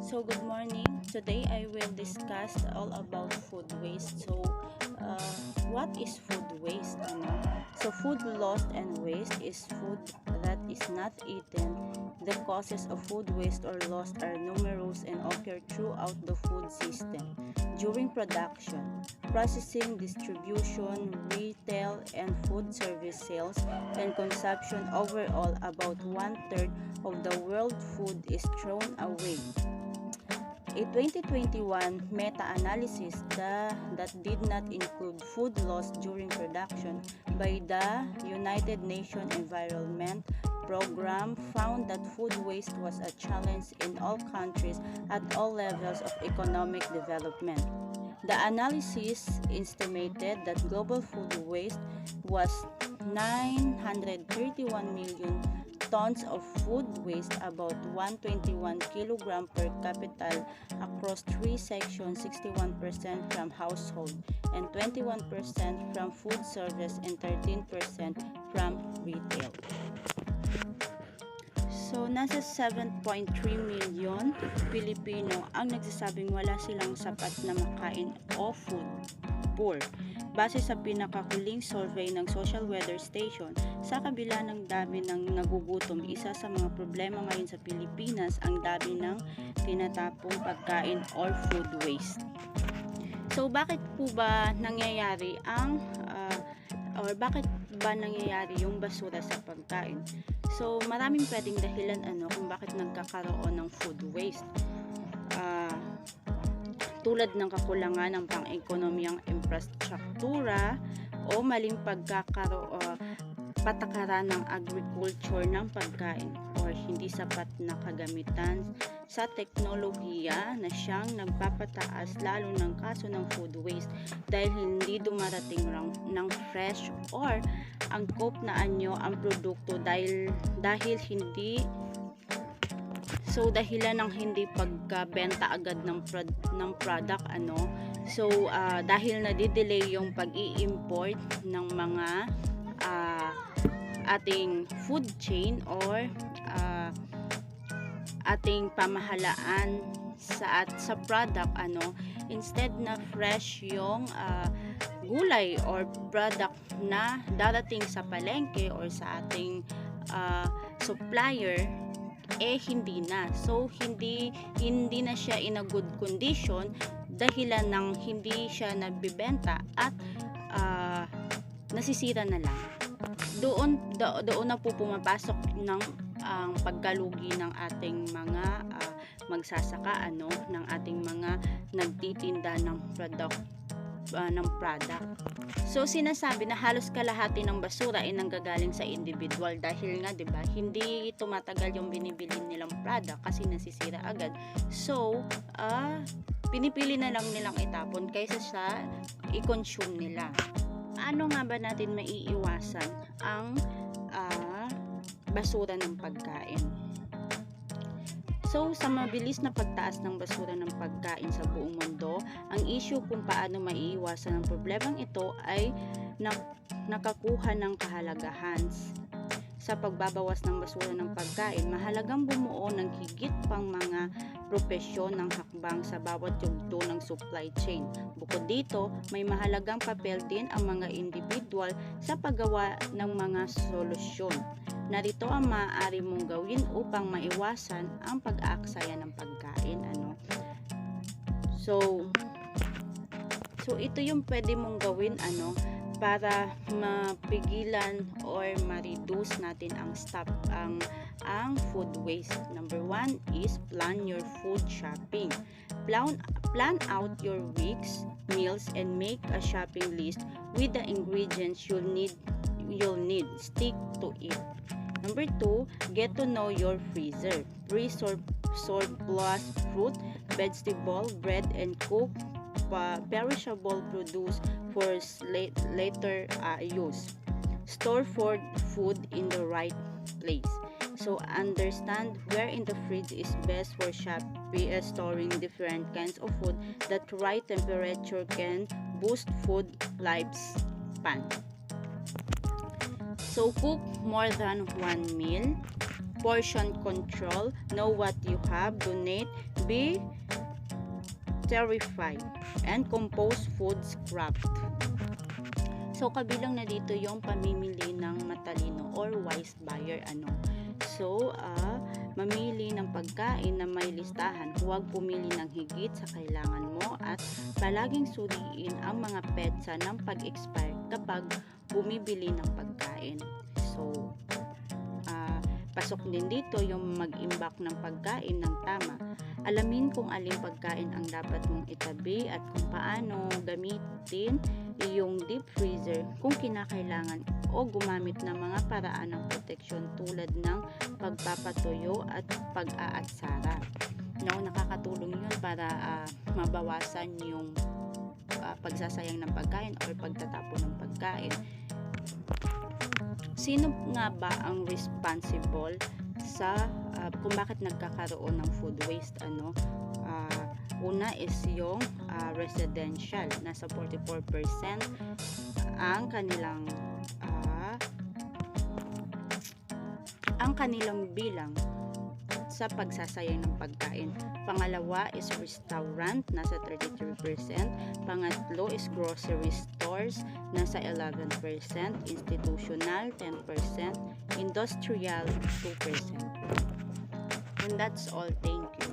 So good morning. Today I will discuss all about food waste. Uh, what is food waste? So food lost and waste is food that is not eaten. The causes of food waste or loss are numerous and occur throughout the food system. During production, processing, distribution, retail, and food service sales and consumption overall, about one-third of the world food is thrown away. A 2021 meta-analysis that did not include food loss during production by the United Nations Environment Program found that food waste was a challenge in all countries at all levels of economic development. The analysis estimated that global food waste was 931 million tons of food waste, about 121 kilogram per capita across three sections, 61% from household and 21% from food service and 13% from retail. So, nasa 7.3 million Pilipino ang nagsasabing wala silang sapat na makain o food poor. Base sa pinakahuling survey ng Social Weather Station, sa kabila ng dami ng nagugutom, isa sa mga problema ngayon sa Pilipinas ang dami ng tinatapong pagkain or food waste. So, bakit po ba nangyayari yung basura sa pagkain? So, maraming pwedeng dahilan kung bakit nagkakaroon ng food waste. Tulad ng kakulangan ng pang-ekonomiyang infrastruktura o maling patakaran ng agriculture ng pagkain or hindi sapat na kagamitan sa teknolohiya na siyang nagpapataas lalo ng kaso ng food waste dahil hindi dumarating ng fresh or angkop na anyo ang produkto dahilan ng hindi pagkabenta agad ng product dahil nadidelay yung pag-i-import ng mga ating food chain or ating pamahalaan sa product instead na fresh yung gulay or product na darating sa palengke or sa ating supplier hindi na. So, hindi na siya in a good condition dahilan ng hindi siya nagbibenta at nasisira na lang. Doon na po pumapasok ng pagkalugi ng ating mga magsasaka ng ating mga nagtitinda ng product. So sinasabi na halos kalahati ng basura ay nanggagaling sa individual dahil nga 'di ba hindi tumatagal yung binibili nilang product kasi nasisira agad. So pinipili na lang nilang itapon kaysa sa i-consume nila. Ano nga ba natin maiiwasan ang basura ng pagkain? So, sa mabilis na pagtaas ng basura ng pagkain sa buong mundo, ang issue kung paano maiiwasan ang problemang ito ay nakakuha ng kahalagahan. Sa pagbabawas ng basura ng pagkain, mahalagang bumuo ng higit pang mga propesyon ng hakbang sa bawat yugto ng supply chain. Bukod dito, may mahalagang papel din ang mga individual sa paggawa ng mga solusyon. Narito ang maaari mong gawin upang maiwasan ang pag-aaksaya ng pagkain. So ito yung pwede mong gawin para mapigilan or ma-reduce natin ang food waste. Number 1 is plan your food shopping. Plan out your week's meals and make a shopping list with the ingredients you'll need. Stick to it. Number 2, get to know your freezer. Surplus fruit, vegetable, bread, and cooked perishable produce for later use. Store food in the right place. So understand where in the fridge is best for storing different kinds of food. That right temperature can boost food lifespan. So cook more than one meal. Portion control. Know what you have. Donate. be terrified and compost food scrapped. So kabilang na dito yung pamimili ng matalino or wise buyer. So mamili ng pagkain na may listahan. Huwag pumili ng higit sa kailangan mo at palaging suriin ang mga petsa ng pag-expire kapag bumibili ng pagkain. So pasok din dito yung mag-imbak ng pagkain ng tama. Alamin kung aling pagkain ang dapat mong itabi at kung paano gamitin yung deep freezer kung kinakailangan o gumamit ng mga paraan ng proteksyon tulad ng pagpapatuyo at pag-aatsara. Nakakatulong yun para mabawasan yung pagsasayang ng pagkain or pagtatapon ng pagkain. Sino nga ba ang responsible sa kung bakit nagkakaroon ng food waste? Una is yung residential, nasa 44% ang kanilang bilang sa pagsasayang ng pagkain. Pangalawa is restaurant, nasa 33%. Pangatlo is grocery stores, nasa 11%. Institutional, 10%. Industrial, 2%. And that's all. Thank you.